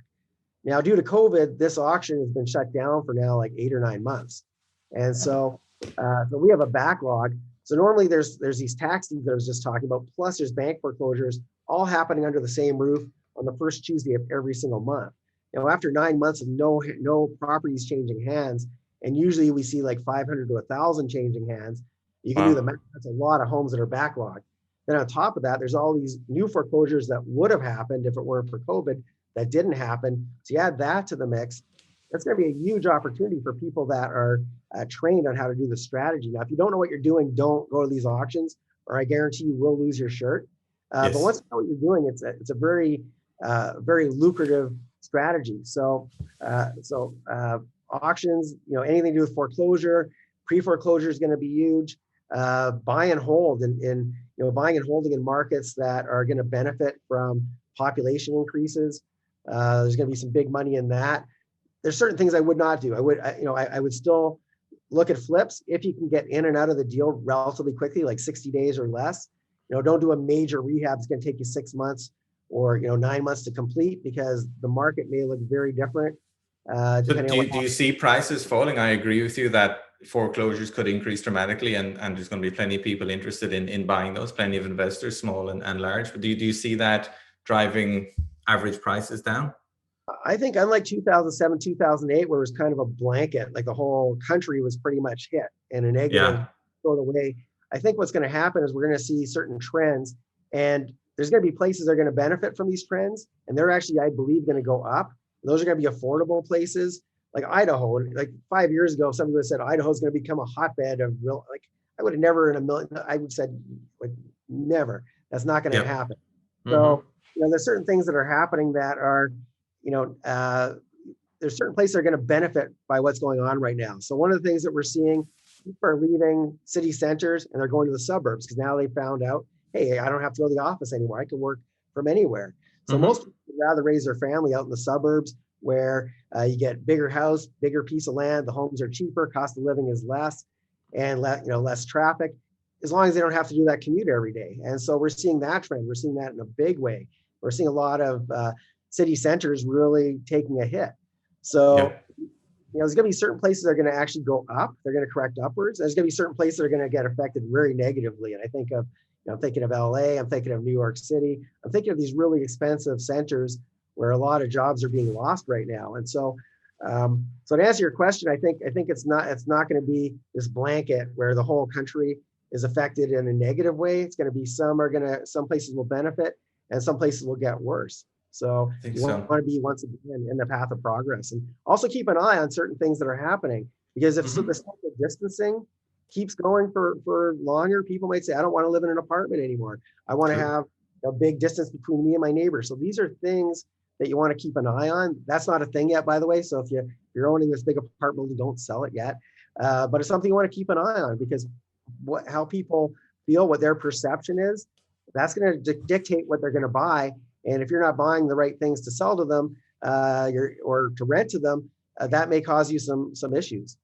Now, due to COVID, this auction has been shut down for now like 8 or 9 months. And so we have a backlog. So normally there's these tax deeds that I was just talking about, plus there's bank foreclosures, all happening under the same roof on the first Tuesday of every single month. After 9 months of no properties changing hands, and usually we see like 500 to 1,000 changing hands, you can do the math. That's a lot of homes that are backlogged. Then on top of that, there's all these new foreclosures that would have happened if it weren't for COVID that didn't happen. So you add that to the mix, that's going to be a huge opportunity for people that are trained on how to do the strategy. Now, if you don't know what you're doing, don't go to these auctions, or I guarantee you will lose your shirt. But once you know what you're doing, it's a very, very lucrative strategy. So auctions, anything to do with foreclosure, pre-foreclosure is going to be huge. Buy and hold, and buying and holding in markets that are going to benefit from population increases. There's going to be some big money in that. There's certain things I would not do. I would still look at flips if you can get in and out of the deal relatively quickly, like 60 days or less. Don't do a major rehab. It's going to take you 6 months or 9 months to complete, because the market may look very different. Do you see prices falling? I agree with you that foreclosures could increase dramatically, and there's going to be plenty of people interested in buying those, plenty of investors, small and large. But do you see that driving average prices down? I think unlike 2007, 2008, where it was kind of a blanket, like the whole country was pretty much hit in a negative Yeah. sort of way. I think what's going to happen is we're going to see certain trends, and there's going to be places that are going to benefit from these trends, and they're actually, I believe, going to go up. Those are going to be affordable places like Idaho. Like 5 years ago, if somebody would have said Idaho is going to become a hotbed of real, like I would have never in a million, I would have said like never. That's not going to Yep. happen. Mm-hmm. So, there's certain things that are happening that are, there's certain places that are going to benefit by what's going on right now. So one of the things that we're seeing, people are leaving city centers and they're going to the suburbs because now they found out, hey, I don't have to go to the office anymore. I can work from anywhere. So Mm-hmm. most people would rather raise their family out in the suburbs where you get bigger house, bigger piece of land, the homes are cheaper, cost of living is less, and less traffic, as long as they don't have to do that commute every day. And so we're seeing that trend. We're seeing that in a big way. We're seeing a lot of city centers really taking a hit. So, Yep. there's going to be certain places that are going to actually go up. They're going to correct upwards. There's going to be certain places that are going to get affected very negatively. And I think of, I'm thinking of LA. I'm thinking of New York City. I'm thinking of these really expensive centers where a lot of jobs are being lost right now. And so, so to answer your question, I think it's not going to be this blanket where the whole country is affected in a negative way. It's going to be some places will benefit and some places will get worse. So I think you so. want to be once again in the path of progress, and also keep an eye on certain things that are happening, because if Mm-hmm. the social distancing keeps going for longer, people might say, I don't want to live in an apartment anymore. I want to True. have a big distance between me and my neighbor. So these are things that you want to keep an eye on. That's not a thing yet, by the way. So if you're owning this big apartment, don't sell it yet. But it's something you want to keep an eye on, because how people feel, what their perception is, that's going to dictate what they're going to buy. And if you're not buying the right things to sell to them, or to rent to them, that may cause you some issues.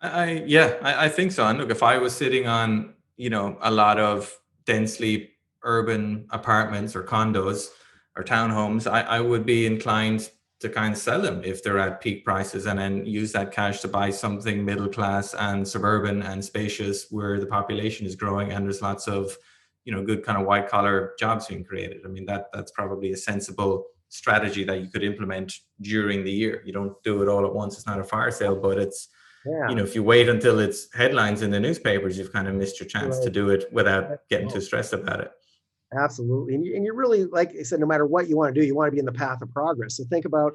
I think so. And look, if I was sitting on, a lot of densely urban apartments or condos or townhomes, I would be inclined to kind of sell them if they're at peak prices, and then use that cash to buy something middle class and suburban and spacious where the population is growing and there's lots of, good kind of white collar jobs being created. I mean, that's probably a sensible strategy that you could implement during the year. You don't do it all at once. It's not a fire sale, but it's, Yeah, if you wait until it's headlines in the newspapers, you've kind of missed your chance to right. do it without getting too stressed about it. Absolutely. And you really, like I said, no matter what you want to do, you want to be in the path of progress. So think about,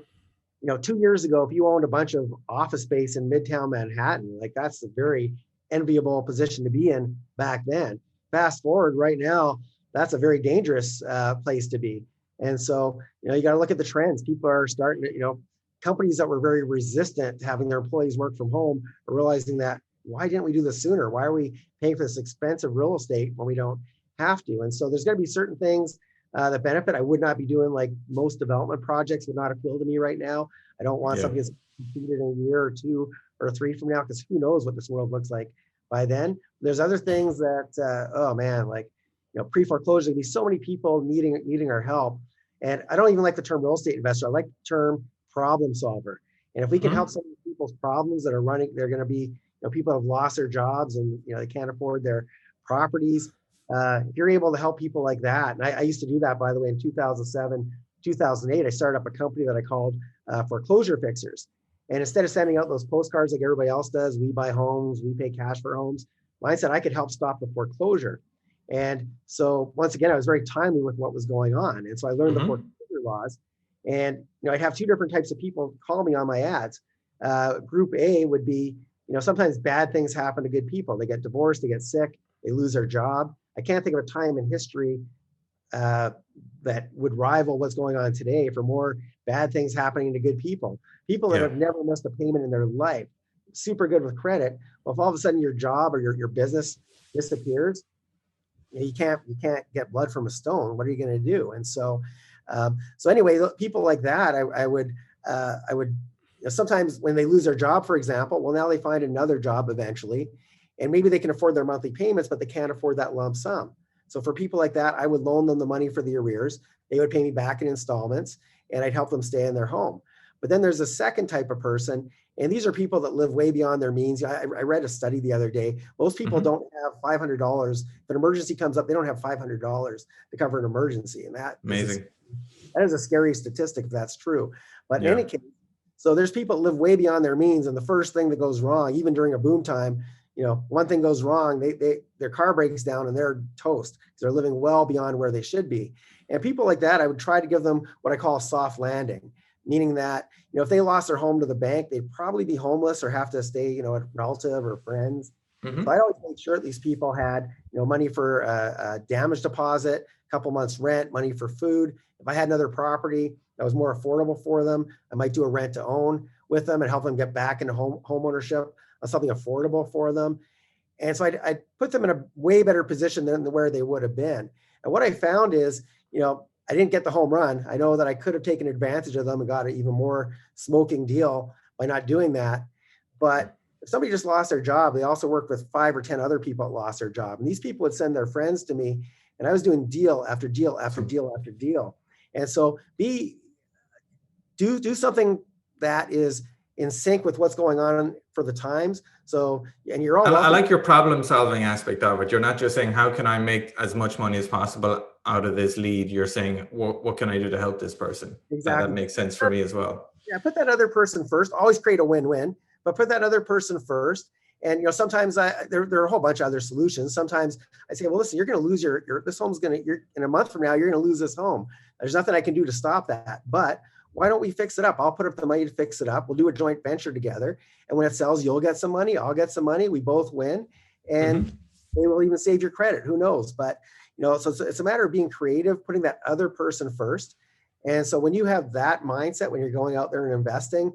2 years ago, if you owned a bunch of office space in Midtown Manhattan, like that's a very enviable position to be in back then. Fast forward right now, that's a very dangerous place to be. And so, you got to look at the trends. People are starting to, companies that were very resistant to having their employees work from home are realizing that, why didn't we do this sooner? Why are we paying for this expensive real estate when we don't have to? And so there's going to be certain things that benefit. I would not be doing, like, most development projects would not appeal to me right now. I don't want Yeah. something that's completed in a year or two or three from now, because who knows what this world looks like by then. There's other things that, oh man, like, pre-foreclosure, there'll be so many people needing our help. And I don't even like the term real estate investor. I like the term problem solver. And if we can help Mhm. some of people's problems that are running, they're going to be, people have lost their jobs and, they can't afford their properties. If you're able to help people like that, and I used to do that, by the way, in 2007, 2008, I started up a company that I called Foreclosure Fixers. And instead of sending out those postcards like everybody else does, we buy homes, we pay cash for homes, mine said I could help stop the foreclosure. And so once again, I was very timely with what was going on. And so I learned the Mhm. foreclosure laws. And I'd have two different types of people call me on my ads. Group A would be, sometimes bad things happen to good people. They get divorced, they get sick, they lose their job. I can't think of a time in history uh, that would rival what's going on today for more bad things happening to good people. People that Yeah. have never missed a payment in their life, super good with credit. Well, if all of a sudden your job or your business disappears, you can't get blood from a stone. What are you going to do? And so, so anyway, people like that, I would sometimes when they lose their job, for example, well, now they find another job eventually, and maybe they can afford their monthly payments, but they can't afford that lump sum. So for people like that, I would loan them the money for the arrears. They would pay me back in installments, and I'd help them stay in their home. But then there's a second type of person, and these are people that live way beyond their means. I read a study the other day. Most people don't have $500. If an emergency comes up, they don't have $500 to cover an emergency. And Amazing. that is a scary statistic if that's true. But in Yeah. any case, so there's people that live way beyond their means. And the first thing that goes wrong, even during a boom time, one thing goes wrong, their car breaks down and they're toast because they're living well beyond where they should be. And people like that, I would try to give them what I call a soft landing, meaning that, if they lost their home to the bank, they'd probably be homeless or have to stay, at a relative or friends. So I always make sure that these people had, money for a damage deposit, a couple months rent, money for food. If I had another property that was more affordable for them, I might do a rent to own with them and help them get back into home ownership on something affordable for them. And so I put them in a way better position than where they would have been. And what I found is, I didn't get the home run. I know that I could have taken advantage of them and got an even more smoking deal by not doing that. But if somebody just lost their job, they also worked with 5 or 10 other people that lost their job. And these people would send their friends to me, and I was doing deal after deal after deal after deal. And so do something that is in sync with what's going on for the times. So, and you're all I like your problem solving aspect of it. You're not just saying, how can I make as much money as possible out of this lead? You're saying, what can I do to help this person? Exactly. That makes sense for me as well. Yeah, put that other person first. Always create a win-win, but put that other person first. And sometimes there are a whole bunch of other solutions. Sometimes I say, well, listen, you're going to lose this home's you're in a month from now, you're going to lose this home. There's nothing I can do to stop that. But why don't we fix it up? I'll put up the money to fix it up. We'll do a joint venture together. And when it sells, you'll get some money. I'll get some money. We both win. And they will even save your credit. Who knows? But, so it's a matter of being creative, putting that other person first. And so when you have that mindset, when you're going out there and investing,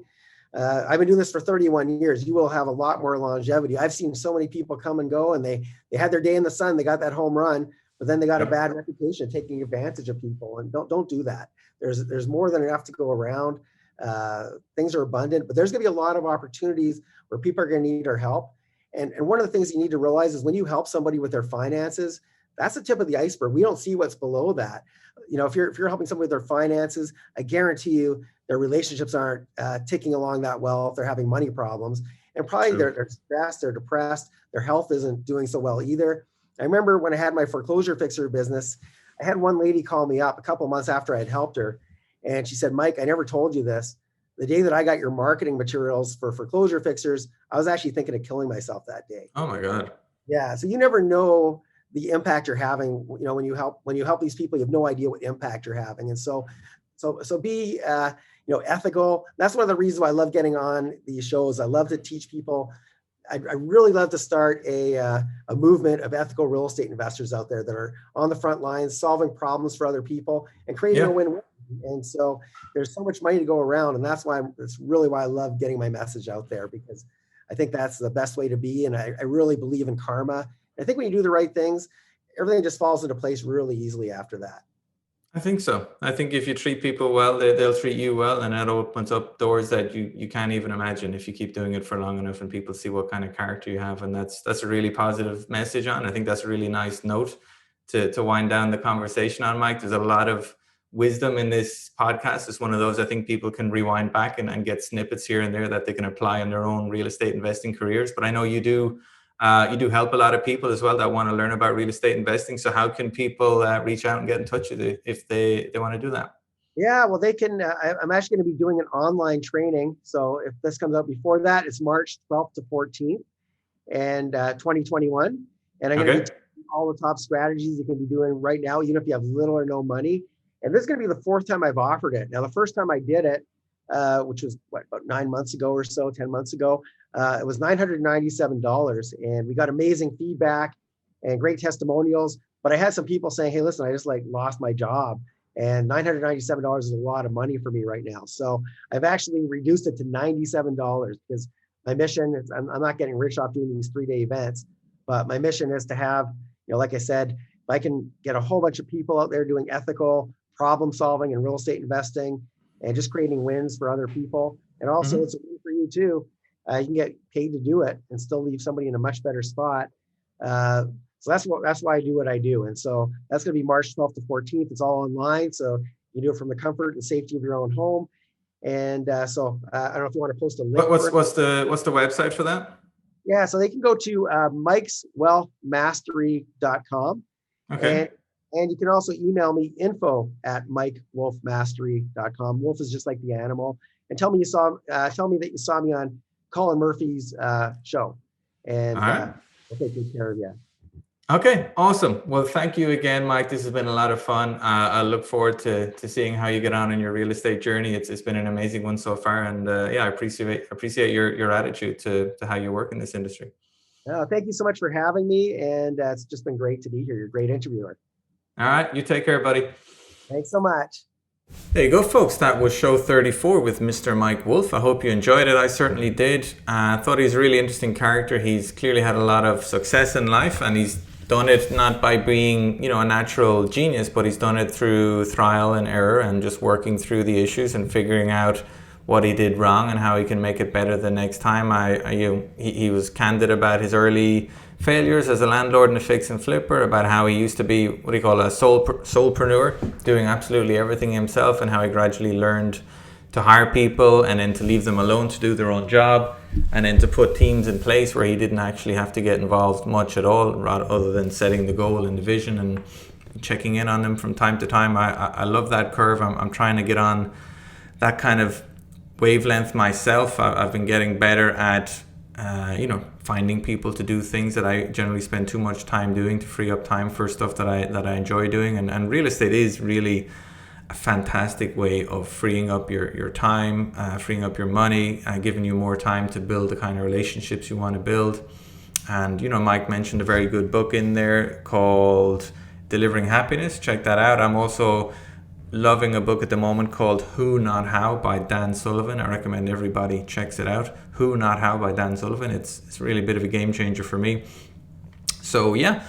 I've been doing this for 31 years. You will have a lot more longevity. I've seen so many people come and go, and they had their day in the sun. They got that home run, but then they got a bad reputation taking advantage of people. And don't do that. There's more than enough to go around. Things are abundant, but there's going to be a lot of opportunities where people are going to need our help. And one of the things you need to realize is when you help somebody with their finances, that's the tip of the iceberg. We don't see what's below that. If you're helping somebody with their finances, I guarantee you their relationships aren't ticking along that well if they're having money problems. And probably they're stressed, they're depressed, their health isn't doing so well either. I remember when I had my foreclosure fixer business, I had one lady call me up a couple of months after I had helped her. And she said, Mike, I never told you this. The day that I got your marketing materials for foreclosure fixers, I was actually thinking of killing myself that day. Oh my God. Yeah. So you never know the impact you're having. When you help these people, you have no idea what impact you're having. And so be, ethical. That's one of the reasons why I love getting on these shows. I love to teach people. I really love to start a movement of ethical real estate investors out there that are on the front lines, solving problems for other people and creating a win-win. And so there's so much money to go around. And that's really why I love getting my message out there, because I think that's the best way to be. And I really believe in karma. I think when you do the right things, everything just falls into place really easily after that. I think so. I think if you treat people well, they'll treat you well, and that opens up doors that you can't even imagine if you keep doing it for long enough and people see what kind of character you have. And that's a really positive message on. I think that's a really nice note to wind down the conversation on, Mike. There's a lot of wisdom in this podcast. It's one of those I think people can rewind back and get snippets here and there that they can apply in their own real estate investing careers. But I know you do help a lot of people as well that want to learn about real estate investing. So how can people reach out and get in touch with you if they want to do that? Yeah, well, they can. I'm actually going to be doing an online training. So if this comes out before that, it's March 12th to 14th and 2021. And I'm going to be teaching all the top strategies you can be doing right now, even if you have little or no money. And this is going to be the 4th time I've offered it. Now, the first time I did it, which was about 9 months ago or so, 10 months ago, it was $997. And we got amazing feedback and great testimonials. But I had some people saying, hey, listen, I just lost my job. And $997 is a lot of money for me right now. So I've actually reduced it to $97 because my mission is, I'm not getting rich off doing these 3-day events, but my mission is to have, like I said, if I can get a whole bunch of people out there doing ethical problem solving and real estate investing and just creating wins for other people. And also it's a win for you too. You can get paid to do it and still leave somebody in a much better spot. So that's why I do what I do. And so that's going to be March 12th to 14th. It's all online. So you do it from the comfort and safety of your own home. And so I don't know if you want to post a link. What's the website for that? Yeah, so they can go to mikeswealthmastery.com. Okay. And you can also email me info@mikewolfmastery.com. Wolf is just like the animal. And tell me that you saw me on Colin Murphy's show. And All right. I'll take good care of you. Okay, awesome. Well, thank you again, Mike. This has been a lot of fun. I look forward to seeing how you get on in your real estate journey. It's been an amazing one so far, and yeah, I appreciate your attitude to how you work in this industry. Thank you so much for having me, and it's just been great to be here. You're a great interviewer. All right, you take care, buddy. Thanks so much. There you go, folks. That was show 34 with Mr. Mike Wolf. I hope you enjoyed it. I certainly did. I thought he's a really interesting character. He's clearly had a lot of success in life, and he's done it not by being, a natural genius, but he's done it through trial and error and just working through the issues and figuring out what he did wrong and how he can make it better the next time. He was candid about his early failures as a landlord and a fix and flipper, about how he used to be a solopreneur, doing absolutely everything himself, and how he gradually learned to hire people and then to leave them alone to do their own job, and then to put teams in place where he didn't actually have to get involved much at all, other than setting the goal and the vision and checking in on them from time to time. I love that curve. I'm trying to get on that kind of wavelength myself. I've been getting better at finding people to do things that I generally spend too much time doing, to free up time for stuff that I enjoy doing. And real estate is really a fantastic way of freeing up your time, freeing up your money, giving you more time to build the kind of relationships you want to build. And Mike mentioned a very good book in there called Delivering Happiness. Check that out. I'm also loving a book at the moment called Who Not How by Dan Sullivan. I recommend everybody checks it out. Who Not How by Dan Sullivan. It's really a bit of a game changer for me. So yeah,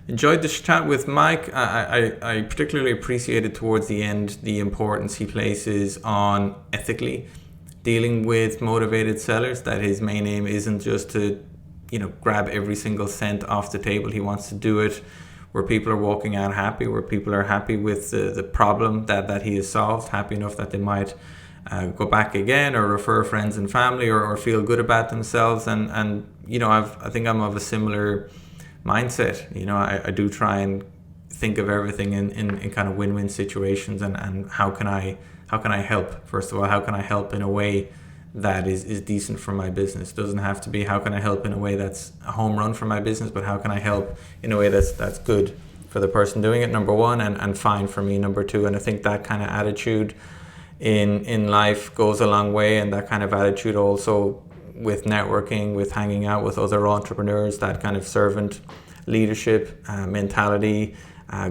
enjoyed this chat with Mike. I particularly appreciated towards the end the importance he places on ethically dealing with motivated sellers, that his main aim isn't just to grab every single cent off the table. He wants to do it where people are walking out happy, where people are happy with the problem that he has solved, happy enough that they might go back again or refer friends and family, or feel good about themselves. And I think I'm of a similar mindset. I do try and think of everything in kind of win-win situations, and how can I help? First of all, how can I help in a way that is decent for my business? It doesn't have to be how can I help in a way that's a home run for my business, but how can I help in a way that's good for the person doing it, number one, and fine for me, number two. And I think that kind of attitude in life goes a long way, and that kind of attitude also with networking, with hanging out with other entrepreneurs, that kind of servant leadership mentality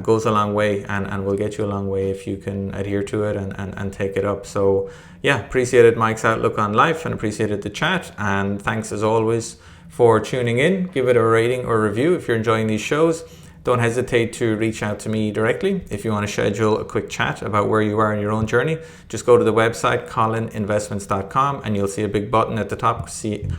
goes a long way, and will get you a long way if you can adhere to it and take it up. So yeah, appreciated Mike's outlook on life and appreciated the chat, and thanks as always for tuning in. Give it a rating or review if you're enjoying these shows. Don't hesitate to reach out to me directly if you want to schedule a quick chat about where you are in your own journey. Just go to the website colininvestments.com, and you'll see a big button at the top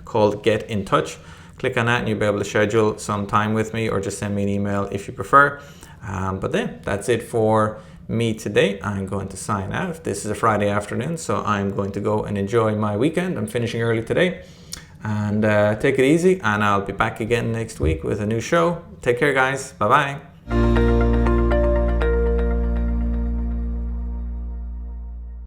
called Get in Touch. Click on that and you'll be able to schedule some time with me, or just send me an email if you prefer. But then that's it for me today. I'm going to sign out. This is a Friday afternoon, so I'm going to go and enjoy my weekend. I'm finishing early today, and take it easy, and I'll be back again next week with a new show. Take care, guys. Bye-bye.